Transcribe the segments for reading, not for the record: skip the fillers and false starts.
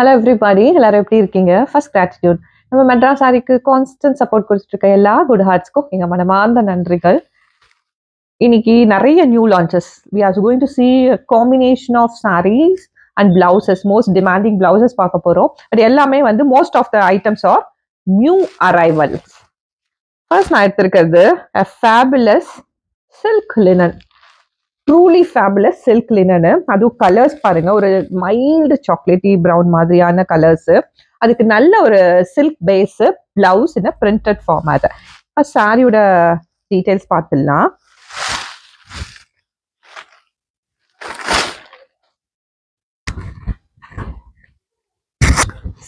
Hello everybody, எல்லாரும் எப்படி இருக்கீங்க? First gratitude. நம்ம மெட்ராஸ் சாரிக்கு கான்ஸ்டன்ட் சப்போர்ட் கொடுத்துட்டு இருக்க எல்லா குட் ஹார்ட்ஸ்க்கும் எங்க மனமார்ந்த நன்றிகள். இன்னைக்கு நிறைய new launches. We are going to see a combination of sarees and blouses, most demanding blouses பார்க்க போறோம். அது எல்லாமே வந்து most of the items are new arrivals. First நான் எடுத்திருக்கிறது a fabulous silk linen. Truly fabulous silk linen. அதுவும் colours பாருங்க, ஒரு மைல்டு சாக்லேட்டி ப்ரௌன் மாதிரியான கலர்ஸ். அதுக்கு நல்ல ஒரு சில்க் பேஸ், பிளவுஸ் இந்த பிரிண்டட் ஃபார்மேட். சாரியோட டீடைல்ஸ் பார்த்துடலாம்.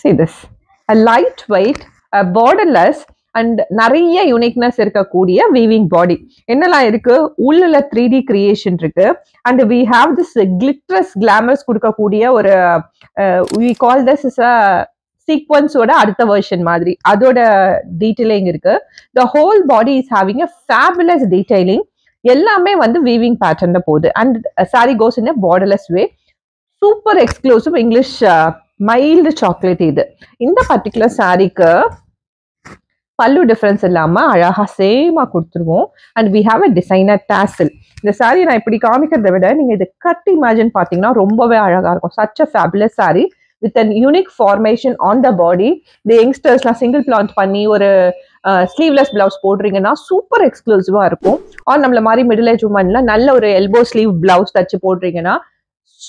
See this, a lightweight, a borderless and நிறைய யூனிக்னஸ் இருக்கக்கூடிய வீவிங் பாடி. என்னெல்லாம் இருக்கு, உள்ள 3D கிரியேஷன் இருக்கு. அண்ட் வி ஹாவ் திஸ் கிளிட்டரஸ் கிளாமர்ஸ் கொடுக்கக்கூடிய ஒரு we call this as a சீக்வன்ஸோட அடுத்த வெர்ஷன் மாதிரி அதோட டீடைலிங் இருக்கு. The whole body is having a fabulous detailing. எல்லாமே வந்து வீவிங் பேட்டர்ன்ல போகுது. And sari goes in a borderless way. Super exclusive English mild chocolate இது. இந்த பர்டிகுலர் சாரிக்கு பல்லு டிஃபரன்ஸ் இல்லாம அழகா சேமா கொடுத்துருவோம். And we have a designer tassel. இந்த சாரி நான் இப்படி காமிக்கிறத விட நீங்க இதை கட் இமேஜின் பாத்தீங்கன்னா ரொம்பவே அழகா இருக்கும். Such a fabulous sari with an unique formation on the body. இந்த யங்ஸ்டர்ஸ்லாம் சிங்கிள் பிளான்ட் பண்ணி ஒரு ஸ்லீவ்லெஸ் பிளவுஸ் போடுறீங்கன்னா சூப்பர் எக்ஸ்க்ளூசிவா இருக்கும். ஆர் நம்மள மாதிரி மிடில் ஏஜ் உமன்ல நல்ல ஒரு எல்போ ஸ்லீவ் பிளவுஸ் தச்சு போடுறீங்கன்னா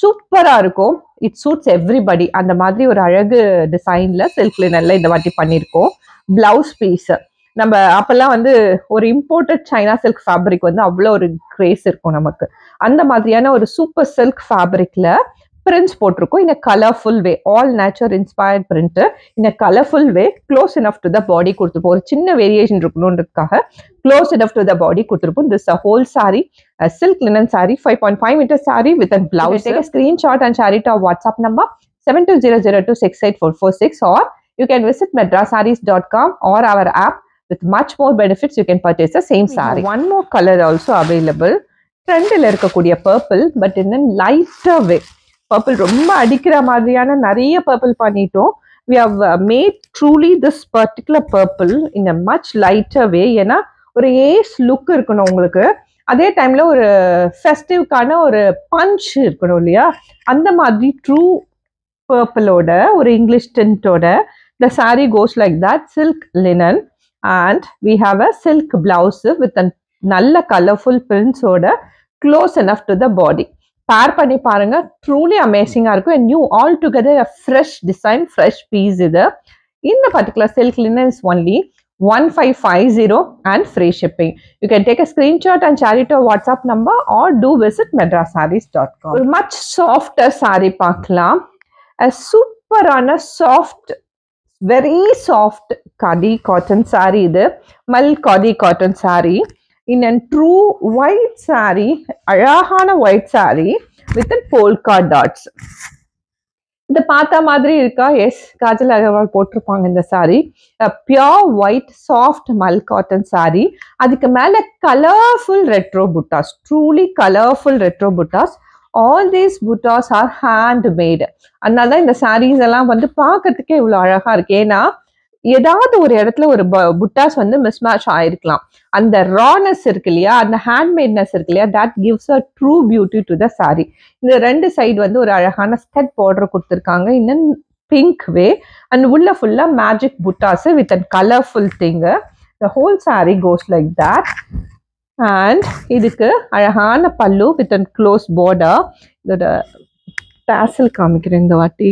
சூப்பரா இருக்கும். It suits everybody. அந்த மாதிரி ஒரு அழகு டிசைன்ல சில்க் லினன்ல இந்த வாட்டி பண்ணியிருக்கோம். பிளவுஸ் பீஸ் நம்ம அப்பெல்லாம் வந்து ஒரு இம்போர்ட்டட் சைனா சில்க் ஃபேப்ரிக் வந்து அவ்வளோ ஒரு கிரேஸ் இருக்கும் நமக்கு. அந்த மாதிரியான ஒரு சூப்பர் சில்க் ஃபேப்ரிக்ல பிரிண்ட்ஸ் போட்டிருக்கோம். In a colourful way, all nature inspired print in a colourful way, close enough to the body கொடுத்துருப்போம். ஒரு சின்ன வேரியேஷன் இருக்கணுன்றதுக்காக close enough to the body கொடுத்துருப்போம். This whole sari silk linen sari 5.5 metre sari with a blouse. Take a screenshot and share it to our WhatsApp number 7200268446 or you can visit madrasarees.com or our app. With much more benefits you can purchase the same saree. One more color also available. Trendல இருக்கக்கூடிய purple but in a lighter way. Purple ரொம்ப அடிக்கிற மாதிரியான நிறைய purple பண்ணிட்டோம். We have made truly this particular purple in a much lighter way. ஏன்னா ஒரு ace look இருக்கணும் உங்களுக்கு. அதே டைம்ல ஒரு ஃபெஸ்டிவ்க்கான ஒரு பஞ்ச் இருக்கணும் இல்லையா? அந்த மாதிரி ட்ரூ பர்பிளோட ஒரு English டிண்டோட the saree goes like that, silk linen, and we have a silk blouse with a நல்ல colorful prints oda close enough to the body. pair பண்ணி பாருங்க, truly amazing ஆ இருக்கும். new all together a fresh design, fresh piece இது. இந்த particular silk linen is only 1550 and free shipping. You can take a screenshot and share it to our WhatsApp number or do visit madrasarees.com. ஒரு much softer saree பார்க்கலாம். a super on a soft, very soft khadi cotton saree. இது மல் khadi cotton saree in a true white saree, அழகான white saree with a polka dots. இது பார்த்த மாதிரி இருக்கா? S, Kajal Agarwal போட்டிருப்பாங்க இந்த saree. Pure white soft mul cotton saree. அதுக்கு மேல colourful retro buttas, truly colourful retro buttas. All these buttas are handmade. அதனால இந்த sarees எல்லாம் வந்து பார்க்கறதுக்கே இவ்வளோ அழகா இருக்கு. ஏன்னா ஏதாவது ஒரு இடத்துல ஒரு புட்டாஸ் வந்து மிஸ்மேட்ச் ஆயிருக்கலாம். அந்த ரானஸ் இருக்கு இல்லையா, அந்த ஹேண்ட்மேட்னஸ் இருக்கு இல்லையா, that gives a true beauty to the sorry. இந்த ரெண்டு சைடு வந்து ஒரு அழகான ஸ்கட் பார்டர் கொடுத்துருக்காங்க இன்னும் பிங்க் வே. அண்ட் உள்ள ஃபுல்லா magic buttas with a colourful thing. The whole sari goes like that. And இதுக்கு அழகான பல்லு வித் அண்ட் க்ளோஸ் பார்டர். இதோட டாசல் காமிக்கிறேன் இந்த வாட்டி.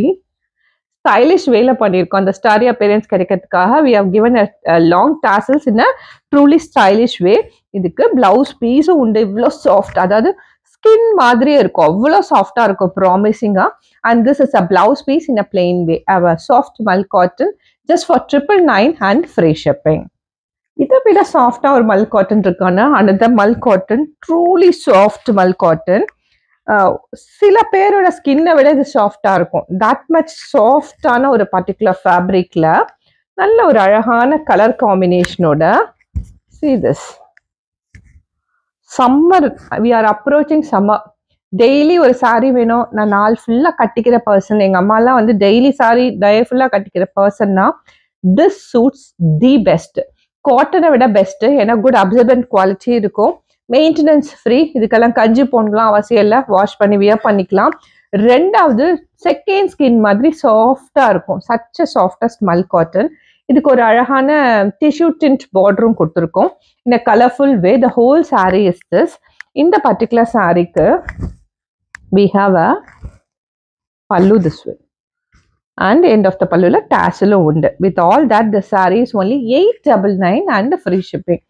ஸ்டைலிஷ் வேல பண்ணியிருக்கோம். அந்த ஸ்டாரி appearance கிடைக்கிறதுக்காக we have given a long tassels in a truly stylish way. இதுக்கு பிளவுஸ் பீஸும் உண்டு. இவ்வளோ சாஃப்ட், அதாவது ஸ்கின் மாதிரியே இருக்கும், அவ்வளோ சாஃப்டா இருக்கும், ப்ராமிசிங்கா. And this is a blouse piece in a plain way. Soft mul cotton just for 999 and free shipping. இதை விட சாஃப்டா ஒரு மல் காட்டன் இருக்கான another மல் cotton, truly soft mul cotton. சில பேரோட ஸ்கின்னை விட இது சாஃப்டா இருக்கும். தட் மச் சாஃப்டான ஒரு பர்டிகுலர் ஃபேப்ரிக்ல நல்ல ஒரு அழகான கலர் காம்பினேஷனோட. see this, summer, we are approaching summer. Daily ஒரு சாரி வேணும், நான் நாள் ஃபுல்லா கட்டிக்கிற பர்சன், எங்க அம்மாலாம் வந்து டெய்லி சாரி டே ஃபுல்லா கட்டிக்கிற பர்சன்னா திஸ் சூட்ஸ் தி பெஸ்ட். காட்டனை விட பெஸ்ட். ஏன்னா குட் அப்சர்பன்ட் குவாலிட்டி இருக்கும், மெயின்டெனன்ஸ் ஃப்ரீ, இதுக்கெல்லாம் கஞ்சி போடலாம் அவசியம் இல்லை, வாஷ் பண்ணி வியர் பண்ணிக்கலாம். ரெண்டாவது செகண்ட் ஸ்கின் மாதிரி சாஃப்டா இருக்கும், சச் அ சாஃப்டஸ்ட் மல் காட்டன். இதுக்கு ஒரு அழகான டிஷ்யூ டிண்ட் பார்டரும் கொடுத்துருக்கோம் in a colorful way. The whole saree is this. இந்த particular சாரிக்கு we have a pallu this way and end of the pallu la tassel undu. With all that, the saree is only 899 and free shipping.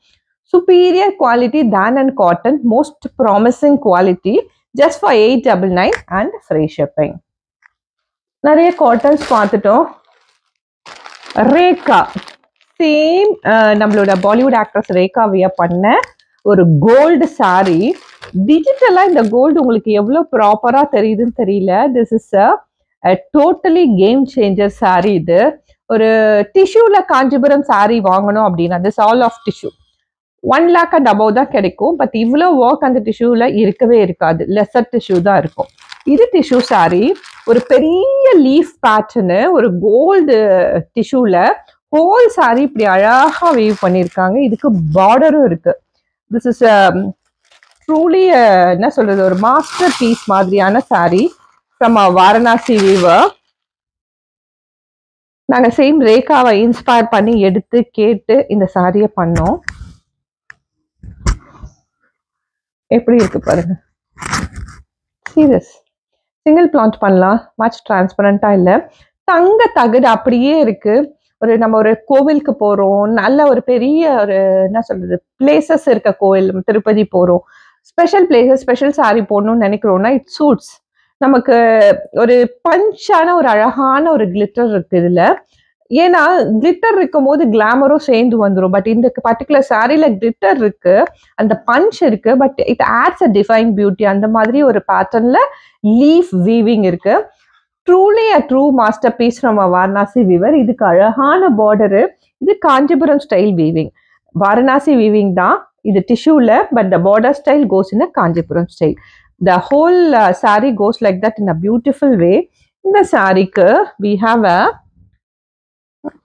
Superior quality than and cotton, most promising quality, just for 899 and free shipping. நிறைய cottons பார்த்துட்டோம். Rekha same நம்மளோட Bollywood actress Rekha wear பண்ண ஒரு gold sorry. டிஜிட்டலா இந்த gold உங்களுக்கு எவ்வளவு ப்ராப்பரா தெரியுதுன்னு தெரியல. This is a totally game changer sari. இது ஒரு டிஷ்யூல காஞ்சிபுரம் சாரி வாங்கணும் அப்படின்னா this all of tissue 1 lakh and above தான் கிடைக்கும். பட் இவ்வளோ ஒர்க் அந்த டிஷ்யூல இருக்கவே இருக்காது, லெசர் டிஷ்யூ தான் இருக்கும். இது டிஷ்யூ சாரி, ஒரு பெரிய லீஃப் பேட்டர்னு ஒரு கோல்டு டிஷ்யூல ஹோல் சாரி இப்படி அழகா வீவ் பண்ணியிருக்காங்க. இதுக்கு பார்டரும் இருக்கு. திஸ் இஸ் ட்ரூலி என்ன சொல்றது, ஒரு மாஸ்டர் பீஸ் மாதிரியான சாரி ஃப்ரம் வாரணாசி வீவர். நாங்கள் சேம் ரேகாவை இன்ஸ்பயர் பண்ணி எடுத்து கேட்டு இந்த சாரியை பண்ணோம். எப்படி இருக்கு பாருங்க. சீரியஸ் சிங்கிள் பிளான்ட் பண்ணலாம், மச் டிரான்ஸ்பரண்டா இல்லை, தங்க தகடு அப்படியே இருக்கு. ஒரு நம்ம ஒரு கோவிலுக்கு போறோம், நல்ல ஒரு பெரிய ஒரு என்ன சொல்றது பிளேசஸ் இருக்க கோவில், திருப்பதி போறோம், ஸ்பெஷல் பிளேசஸ் ஸ்பெஷல் சாரி போடணும்னு நினைக்கிறோம்னா இட் சூட்ஸ். நமக்கு ஒரு பஞ்சான ஒரு அழகான ஒரு கிளிட்டர் இருக்கு இதுல. ஏன்னா கிளிட்டர் இருக்கும் போது கிளாமரும் சேர்ந்து வந்துடும். பட் இந்த பர்டிகுலர் சாரியில கிளிட்டர் இருக்கு, அந்த பஞ்ச் இருக்கு, but it adds a define beauty. அந்த மாதிரி ஒரு பேட்டர்ன்ல லீஃப் வீவிங் இருக்கு. Truly a true master piece from Varanasi weaver. இதுக்கு அழகான பார்டரு. இது Kanchipuram style weaving, Varanasi weaving தான் இது டிஷ்யூல, but the border style goes in a Kanchipuram style. The whole sari goes like that in a beautiful way. இந்த சாரிக்கு வி ஹாவ் அ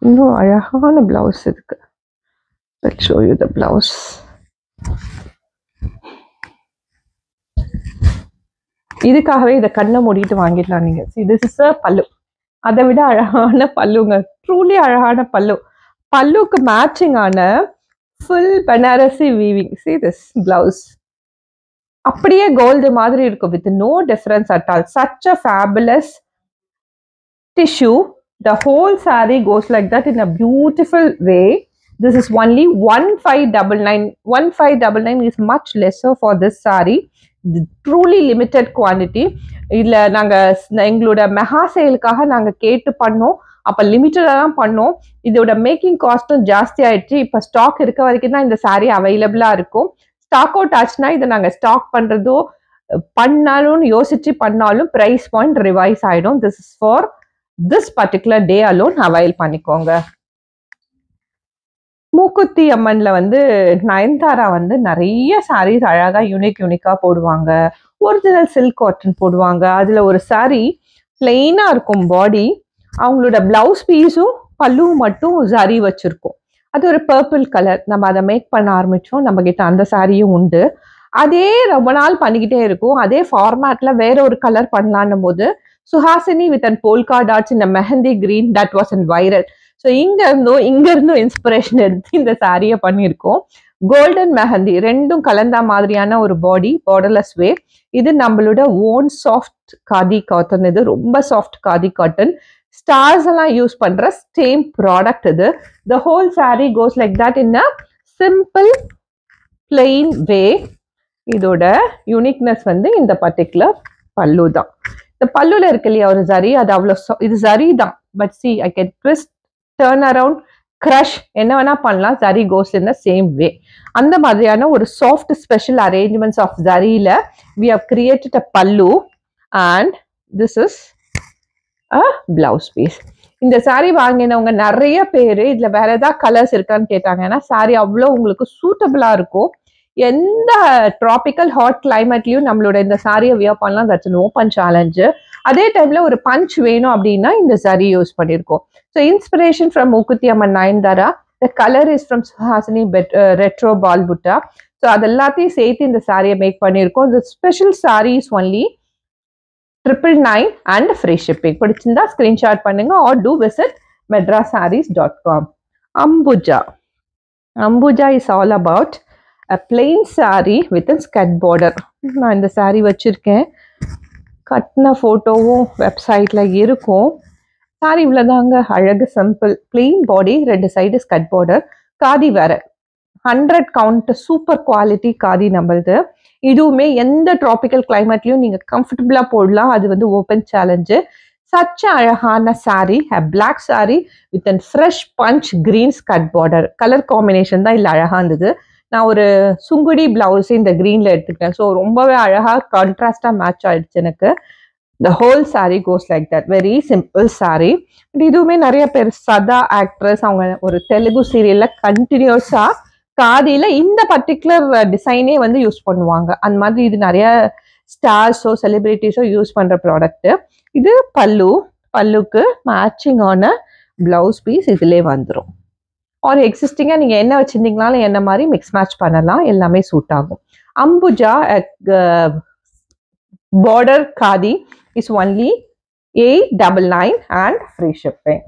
இன்னும் அழகான பிளவுஸ் இருக்கு. Let's show you the blouse. இதுக்காகவே இதை கண்ணை மூடிட்டு வாங்கிடலாம் நீங்க. திஸ் இஸ் அ பல்லு. அதை விட அழகான பல்லுங்க, ட்ரூலி அழகான பல்லு. பல்லுக்கு மேட்சிங் ஆன full Banarasi weaving. see this blouse அப்படியே கோல்டு மாதிரி இருக்கும், with no difference at all. such a fabulous tissue. The whole saree goes like that in a beautiful way. This is only 1599. 1599 is much lesser for this saree. Truly limited quantity. இதுல நாங்க எங்களோட mega சேலுக்காக நாங்க கேட்டு பண்ணோம், அப்ப லிமிட்டடா தான் பண்ணோம். இதோட மேக்கிங் காஸ்டும் ஜாஸ்தி ஆயிடுச்சு. இப்ப ஸ்டாக் இருக்க வரைக்கும் தான் இந்த சாரி அவைலபிளா இருக்கும். ஸ்டாக் அவுட் ஆச்சுன்னா இதை நாங்க ஸ்டாக் பண்றதோ பண்ணாலும் யோசிச்சு பண்ணாலும் பிரைஸ் பாயிண்ட் ரிவைஸ் ஆயிடும். This is for this particular day alone avail பண்ணிக்கோங்க. மூக்குத்தி அம்மன்ல வந்து நயன்தாரா வந்து நிறைய சாரீஸ் அழகா யூனிக்கா போடுவாங்க. ஒரிஜினல் சில்க் காட்டன் போடுவாங்க. அதுல ஒரு சாரி பிளெயினா இருக்கும் பாடி, அவங்களோட பிளவுஸ் பீஸும் பல்லுவும் மட்டும் ஜரி வச்சிருக்கும். அது ஒரு பர்பிள் கலர். நம்ம அதை மேக் பண்ண ஆரம்பிச்சோம், நம்ம கிட்ட அந்த சாரியும் உண்டு. அதே ரொம்ப நாள் பண்ணிக்கிட்டே இருக்கும். அதே ஃபார்மேட்ல வேற ஒரு கலர் பண்ணலான்னும் போது Suhasini with and polka dots இந்த mehndi green that was and viral. So இங்க இருந்தும் இன்ஸ்பிரேஷன் எடுத்து இந்த சாரியை பண்ணியிருக்கோம். கோல்டன் மெஹந்தி ரெண்டும் கலந்தா மாதிரியான ஒரு பாடி, பார்டர்லெஸ் வே. இது நம்மளோட ஓன் சாஃப்ட் காதி காட்டன். இது ரொம்ப சாஃப்ட் காதி காட்டன். ஸ்டார்ஸ் எல்லாம் யூஸ் பண்ற சேம் ப்ராடக்ட் இது. The whole sari goes like that in a simple plain way. இதோட யூனிக்னஸ் வந்து இந்த பர்டிகுலர் பல்லு தான். இந்த பல்லுல இருக்கு இல்லையா ஒரு ஜரி, அது அவ்வளோ இது ஜரி தான். But see I can twist, turn around, crush, என்ன வேணா பண்ணலாம். Zari goes in the same way. அந்த மாதிரியான ஒரு சாஃப்ட் ஸ்பெஷல் அரேஞ்ச்மெண்ட்ஸ் ஆஃப் ஜரியில we have created a pallu and this is a blouse piece. இந்த சாரி வாங்கினவங்க நிறைய பேர் இதுல வேற ஏதாவது கலர்ஸ் இருக்கான்னு கேட்டாங்க. ஏன்னா சாரி அவ்வளோ உங்களுக்கு சூட்டபிளா இருக்கும். எந்த ட்ராபிக்கல் ஹாட் கிளைமேட்லயும் நம்மளோட இந்த சாரியை வியர் பண்ணலாம். That's an open challenge. அதே டைம்ல ஒரு பஞ்ச் வேணும் அப்படின்னா இந்த சாரி யூஸ் பண்ணியிருக்கோம். So inspiration from Mookuthi Amman Nayanthara. The colour is from Suhasini retro ball butta. So அது எல்லாத்தையும் சேர்த்து இந்த சாரியை மேக் பண்ணியிருக்கோம். இந்த special sorry is only 999 and free shipping. பிடிச்சிருந்தா ஸ்கிரீன்ஷாட் பண்ணுங்க or do visit madrasarees.com. Ambuja. Ambuja is all about a plain saree with a skirt border. நான் இந்த saree வச்சிருக்கேன். கட்டின ஃபோட்டோவும் வெப்சைட்ல இருக்கும். சாரி இவ்வளோதாங்க, அழகு சிம்பிள் பிளெயின் பாடி, 2 சைடு ஸ்கட் பார்டர், காதி வேற 100 கவுண்ட், சூப்பர் குவாலிட்டி காதி நம்மளது. இதுவுமே எந்த ட்ராபிக்கல் கிளைமேட்லயும் நீங்க கம்ஃபர்டபுளா போடலாம். அது வந்து ஓப்பன் சேலஞ்சு. சச்ச அழகான sari, black sari with and fresh punch green skirt border. Colour combination தான் இல்லை அழகா இருந்தது. நான் ஒரு சுங்குடி பிளவுஸ் இந்த கிரீன்ல எடுத்துக்கிட்டேன். ஸோ ரொம்பவே அழகா கான்ட்ராஸ்டா மேட்ச் ஆயிடுச்சு எனக்கு. The whole saree goes like that. Very simple saree. இதுவுமே நிறைய பேர் சதா ஆக்ட்ரஸ் அவங்க ஒரு தெலுங்கு சீரியல்ல கண்டினியூஸா காதியில இந்த பர்டிகுலர் டிசைனே வந்து யூஸ் பண்ணுவாங்க. அந்த மாதிரி இது நிறைய ஸ்டார்ஸோ செலிபிரிட்டிஸோ யூஸ் பண்ற ப்ராடக்ட். இது பல்லுக்கு மேட்சிங் ஆன பிளவுஸ் பீஸ் இதுலேயே வந்துடும். ஒரு எக்ஸிஸ்டிங்கா நீங்க என்ன வச்சிருந்தீங்கனாலும் என்ன மாதிரி மிக்ஸ் மேட்ச் பண்ணலாம், எல்லாமே சூட் ஆகும். Ambuja border khadi is only 899 and free shipping.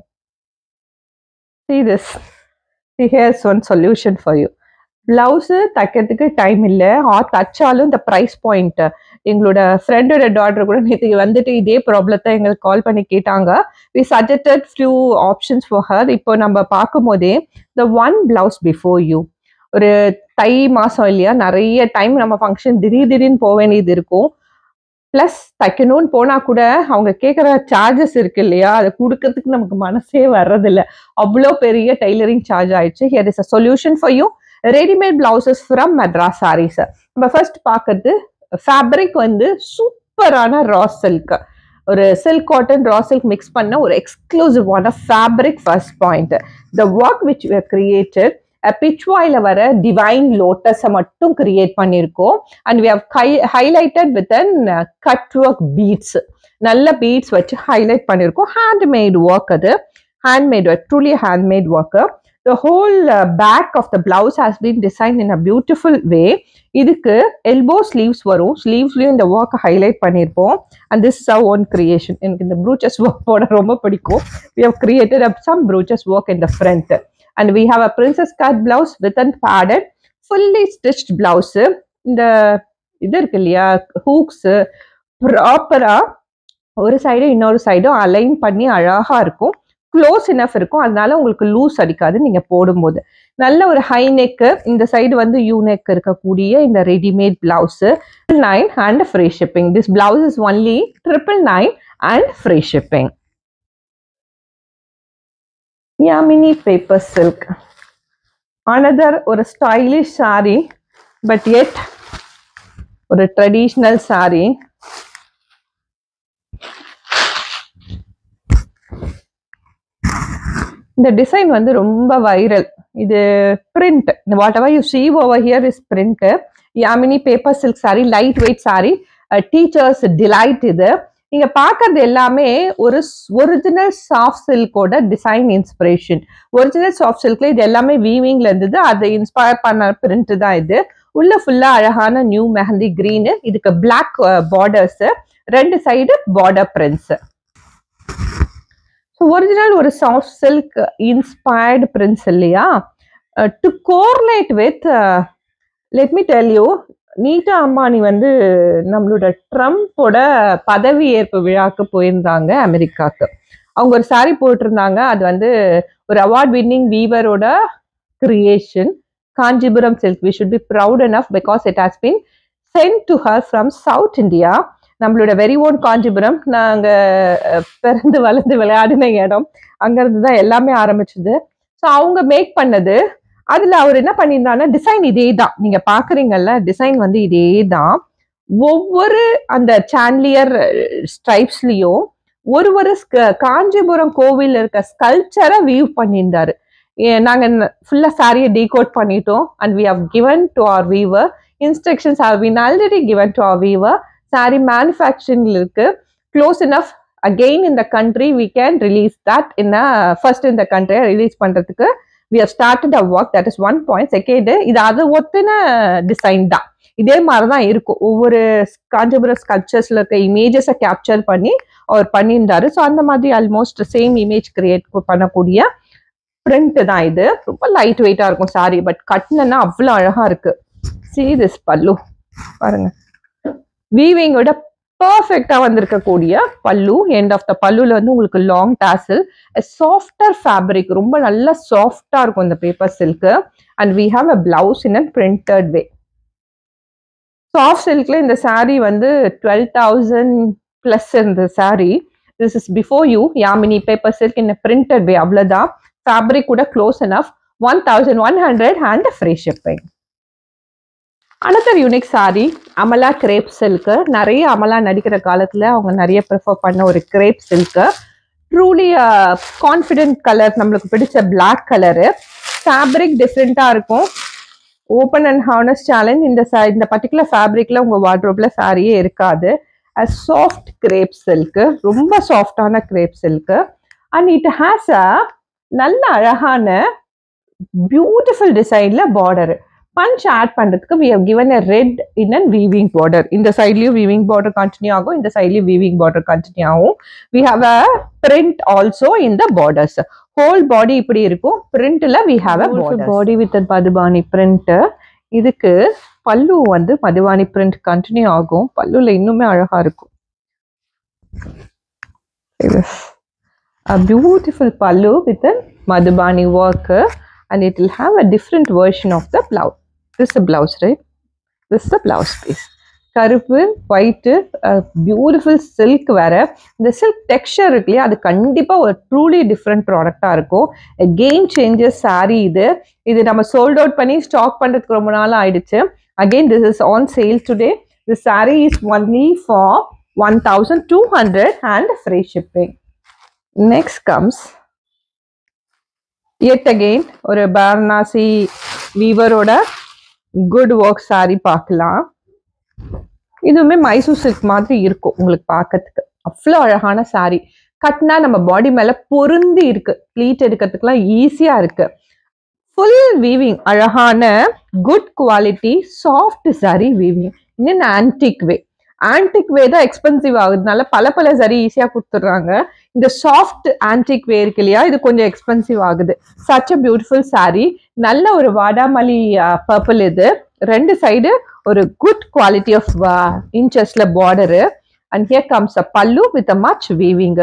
See this. See, here's one solution for you. Blouse தைக்கிறதுக்கு டைம் இல்லை, தச்சாலும் இந்த ப்ரைஸ் பாயிண்ட். எங்களோட ஃப்ரெண்டோட டாட்டர் கூட நேற்று வந்துட்டு இதே ப்ராப்ளத்தை எங்களுக்கு கால் பண்ணி கேட்டாங்க. We suggested few options for her. இப்போ நம்ம பார்க்கும் போதே the one blouse before you, ஒரு தை மாதம் இல்லையா, நிறைய டைம் நம்ம ஃபங்க்ஷன் திடீர்னு போக வேண்டியது இருக்கும். ப்ளஸ் தைக்கணும்னு போனால் கூட அவங்க கேட்குற சார்ஜஸ் இருக்கு இல்லையா, அதை கொடுக்கறதுக்கு நமக்கு மனசே வர்றதில்லை. அவ்வளோ பெரிய டெய்லரிங் சார்ஜ் ஆயிடுச்சு. Here is a solution for you. Readymade blouses from Madras sarees. நம்ம ஃபர்ஸ்ட் பார்க்கறது ஃபேப்ரிக் வந்து சூப்பரான ரா சில்க், ஒரு silk cotton raw silk mix பண்ண ஒரு எக்ஸ்க்ளூசிவான fabric. First point, the work which we created பிச்வாயில வர டிவைன் லோட்டஸை மட்டும் கிரியேட் பண்ணியிருக்கோம். And we have highlighted with an cut work beads, நல்ல பீட்ஸ் வச்சு ஹைலைட் பண்ணியிருக்கோம். ஹேண்ட்மேட் ஒர்க், அது handmade work, truly handmade work. The whole back of the blouse has been designed in a beautiful way. இதுக்கு elbow sleeves வரும், ஸ்லீவ்ஸ்லயும் இந்த work highlight பண்ணியிருப்போம். and this is our own creation. எனக்கு இந்த brooches work போட ரொம்ப பிடிக்கும். we have created some brooches work in the front. and we have a princess cut blouse with an padded fully stitched blouse. இந்த இது இருக்கு இல்லையா, ஹூக்ஸ் ப்ராப்பரா ஒரு சைடும் இன்னொரு சைடும் அலைன் பண்ணி அழகா இருக்கும். க்ளோஸ் இனஃப் இருக்கும், அதனால உங்களுக்கு லூஸ் அடிக்காது நீங்க போடும்போது. நல்ல ஒரு ஹை நெக்கு, இந்த சைடு வந்து யூ நெக் இருக்கக்கூடிய இந்த readymade blouse 999 and free shipping. This blouse is only 999 and free shipping. Yamini paper silk, another ஒரு stylish saree but yet ஒரு traditional saree. இந்த டிசைன் வந்து ரொம்ப வைரல். இது print, whatever you see over here is print. Yamini paper silk sari, light weight sari, teachers delight. இது நீங்க பாக்குறது எல்லாமே ஒரு ஒரிஜினல் சாஃப்ட் சில்கோட டிசைன் இன்ஸ்பிரேஷன். ஒரிஜினல் சாஃப்ட் சில்க்ல இது எல்லாமே வீவிங்ல இருந்தது, அதை இன்ஸ்பயர் பண்ண பிரிண்ட் தான் இது. உள்ள ஃபுல்லா அழகான நியூ மெஹந்தி கிரீன், இதுக்கு black borders, 2 side border prints. Original ஒரு சாஃப்ட் சில்க் இன்ஸ்பயர்டு பிரிண்ட்ஸ் இல்லையா. To correlate with, let me tell you, Nita Ambani வந்து நம்மளோட ட்ரம்போட பதவி ஏற்பு விழாக்கு போயிருந்தாங்க அமெரிக்காவுக்கு. அவங்க ஒரு சாரி போட்டிருந்தாங்க, அது வந்து ஒரு அவார்ட் வின்னிங் வீவரோட creation, Kanchipuram silk. We should be proud enough because it has been sent to her from South India. நம்மளோட வெரி ஓன் காஞ்சிபுரம், நாங்கள் பிறந்து வளர்ந்து விளையாடின இடம், அங்கேருந்து தான் எல்லாமே ஆரம்பிச்சது. ஸோ அவங்க மேக் பண்ணது. அதில் அவர் என்ன பண்ணியிருந்தாங்கன்னா, டிசைன் இதே தான், நீங்கள் பார்க்குறீங்கல்ல, டிசைன் வந்து இதே தான். ஒவ்வொரு அந்த சாண்ட்லியர் ஸ்ட்ரைப்ஸ்லையும் ஒரு காஞ்சிபுரம் கோவில் இருக்க ஸ்கல்ச்சரை வியூ பண்ணியிருந்தாரு. நாங்கள் ஃபுல்லாக சாரியை டீகோட் பண்ணிட்டோம் and we have given to our weaver. Instructions have been already given to our weaver. Saree manufacturing இருக்கு. Close enough again in the country we can release that in first in the country release பண்றதுக்கு we have started our work. That is one point. Second, இது அது ஒத்தின design தான். இதே மாதிரி தான் இருக்கும். ஒவ்வொரு காஞ்சிபுரம் ஸ்கல்ப்சர்ஸ்ல இருக்க இமேஜஸை கேப்சர் பண்ணி அவர் பண்ணியிருந்தாரு. ஸோ அந்த மாதிரி ஆல்மோஸ்ட் சேம் இமேஜ் கிரியேட் பண்ணக்கூடிய பிரிண்ட் தான் இது. ரொம்ப லைட் வெயிட்டா இருக்கும் சாரி, பட் கட்டினா அவ்வளோ அழகா இருக்கு. See this பல்லு பாருங்க, வீவிங்கோட பர்ஃபெக்டா வந்திருக்கக்கூடிய பல்லு. எண்ட் ஆஃப் த பல்லுல வந்து உங்களுக்கு லாங் டாசல், சாஃப்டர் ஃபேப்ரிக், ரொம்ப நல்லா சாஃப்டா இருக்கும் இந்த paper silk. And we have a blouse in a printed way. Soft சில்க்ல இந்த சாரீ வந்து 12,000 பிளஸ் இந்த sari. This is before you Yamini paper silk in printed way. அவ்வளவுதான். ஃபேப்ரிக் கூட close enough. 1,100 and free shipping. Another unique saree, Amala crepe silk. நிறைய அமலா நடிக்கிற காலத்துல அவங்க நிறைய ப்ரிஃபர் பண்ண ஒரு crepe silk. Truly confident colour, நம்மளுக்கு பிடிச்ச பிளாக் கலரு. ஃபேப்ரிக் டிஃப்ரெண்டா இருக்கும். ஓப்பன் அண்ட் ஹானஸ்ட் சேலஞ்ச், இந்த பர்டிகுலர் ஃபேப்ரிக்ல உங்க வார்ட்ரோப்ல சாரியே இருக்காது. சாஃப்ட் கிரேப் சில்க், ரொம்ப சாஃப்டான grape silk. And it has a நல்ல அழகான பியூட்டிஃபுல் டிசைன்ல பார்டர். பஞ்ச் ஆட் பண்றதுக்கு we have given a red in a weaving border. இந்த சைட்லயும் weaving border கண்டினியூ ஆகும், இந்த சைட்லயும் weaving border கண்டினியூ ஆகும். we have a print also in the borders. whole body இப்படி இருக்கும். printல we have a body with a Madhubani print. இதுக்கு பல்லு வந்து Madhubani print continue ஆகும். பல்லுல இன்னுமே அழகா இருக்கும். a beautiful pallu with a madhubani work, and it will have a different version of the blouse. This is the blouse, right? This is the blouse piece. கருப்பு, white, beautiful silk வேற. இந்த silk texture இருக்கு இல்லையா, அது கண்டிப்பா ஒரு truly different ப்ராடக்டா இருக்கும். Game changes sorry இது. இது நம்ம சோல்ட் அவுட் பண்ணி ஸ்டாக் பண்றதுக்கு ரொம்ப நாள் ஆயிடுச்சு. Again this is on sale today. The sorry is only for 1,200 and free shipping. Next comes yet again ஒரு பாரனாசி வீவரோட குட் ஒர்க் சாரி பார்க்கலாம். இதுவுமே மைசூர் சில்க் மாதிரி இருக்கும் உங்களுக்கு பார்க்கறதுக்கு. அவ்வளோ அழகான சாரி. கட்னா நம்ம பாடி மேல பொருந்தி இருக்கு. ப்ளீட் எடுக்கிறதுக்குலாம் ஈஸியா இருக்கு. ஃபுல் வீவிங், அழகான good quality soft sari weaving in antique way. Antique way தான் எக்ஸ்பென்சிவ் ஆகுதுனால பல சரி ஈஸியா கொடுத்துட்றாங்க. இந்த சாஃப்ட் ஆன்டிக் வே இருக்கு இல்லையா, இது கொஞ்சம் எக்ஸ்பென்சிவ் ஆகுது. Such a beautiful sari. நல்ல ஒரு வாடாமல்லி பர்பிள். இது ரெண்டு சைடு ஒரு குட் குவாலிட்டி ஆஃப் இன்ச்சஸ்ல border. And here comes a pallu with a much weaving.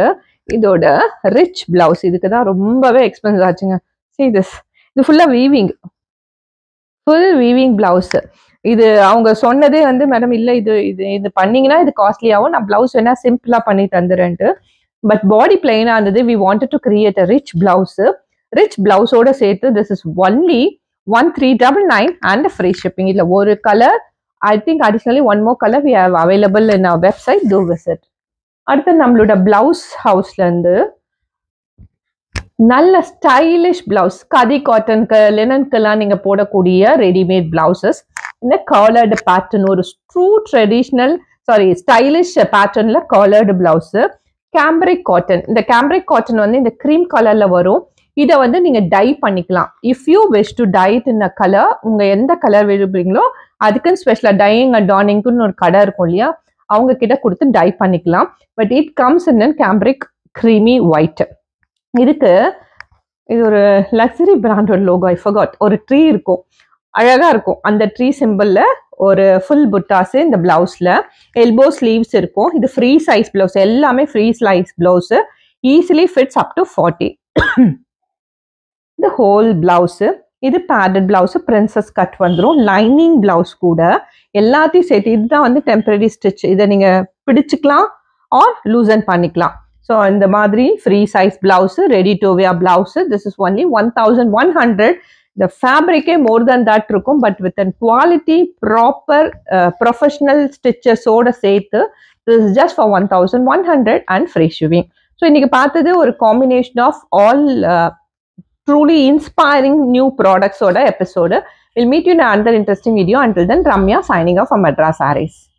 இதோட ரிச் பிளவுஸ். இதுக்கு தான் ரொம்பவே எக்ஸ்பென்சிவ் ஆச்சுங்க. see this, இது ஃபுல்லா வீவிங், ஃபுல் வீவிங் பிளவுஸ். இது அவங்க சொன்னதே வந்து மேடம் இல்லை இது இது இது பண்ணீங்கன்னா இது காஸ்ட்லியாகவும், நான் பிளவுஸ் வேணா சிம்பிளா பண்ணி தந்துறேன்ட்டு. பட் பாடி பிளைனா இருந்தது. We wanted to create a rich blouse. Rich பிளவுஸோட சேர்த்து this is only 1,399 and free shipping. இதுல ஒரு colour, I think additionally one more colour we have available in our website. Do visit. அடுத்து நம்மளோட blouse ஹவுஸ்ல இருந்து நல்ல ஸ்டைலிஷ் பிளவுஸ், கதி காட்டனுக்கு லினனுக்கெல்லாம் நீங்க போடக்கூடிய ரெடிமேட் பிளவுசஸ். இந்த காலர்டு பேட்டர்ன், ஒரு ட்ரூ ட்ரெடிஷ்னல் ஸ்டைலிஷ் பேட்டர்ன்ல காலர்டு பிளவுஸ். Cambric cotton. இந்த கேம்பிரிக் காட்டன் வந்து இந்த கிரீம் கலர்ல வரும். இதை வந்து நீங்க டை பண்ணிக்கலாம். If you wish to tie it in a colour, உங்க எந்த கலர் விரும்புறீங்களோ அதுக்குன்னு ஸ்பெஷலா டையிங் அண்ட் டார்னிங்க்குன்னு ஒரு கடை இருக்கும் இல்லையா, அவங்க கிட்ட கொடுத்து டை பண்ணிக்கலாம். But it comes in cambric creamy white. இதுக்கு இது ஒரு லக்ஸரி பிராண்டோட லோகோ. I forgot. ஒரு ட்ரீ இருக்கும், அழகா இருக்கும். அந்த ட்ரீ சிம்பிள்ல ஒரு ஃபுல் புட்டாஸ் இந்த பிளவுஸ்ல. எல்போ ஸ்லீவ்ஸ் இருக்கும். இது ஃப்ரீ சைஸ் பிளவுஸ், எல்லாமே free size blouse. Easily fits up to 40. இந்த ஹோல் பிளவுஸ். இது பேடட் பிளவுஸ், பிரின்சஸ் கட் வந்துடும். லைனிங் பிளவுஸ் கூட எல்லாத்தையும் சேர்த்து. இதுதான் வந்து டெம்பரரி ஸ்டிச். இதை நீங்க பிடிச்சுக்கலாம் ஆர் லூசன் பண்ணிக்கலாம். ஸோ இந்த மாதிரி free size blouse, ready to wear blouse. This is only 1,100. The fabric more than that இருக்கும். But with an quality proper professional ஸ்டிச்சஸோட சேர்த்து this is just for 1,100 and free shipping. So இன்னைக்கு பார்த்தது ஒரு combination of all truly inspiring new products oda episode. We'll meet you in another interesting video. Until then, Ramya signing off from Madras Sarees.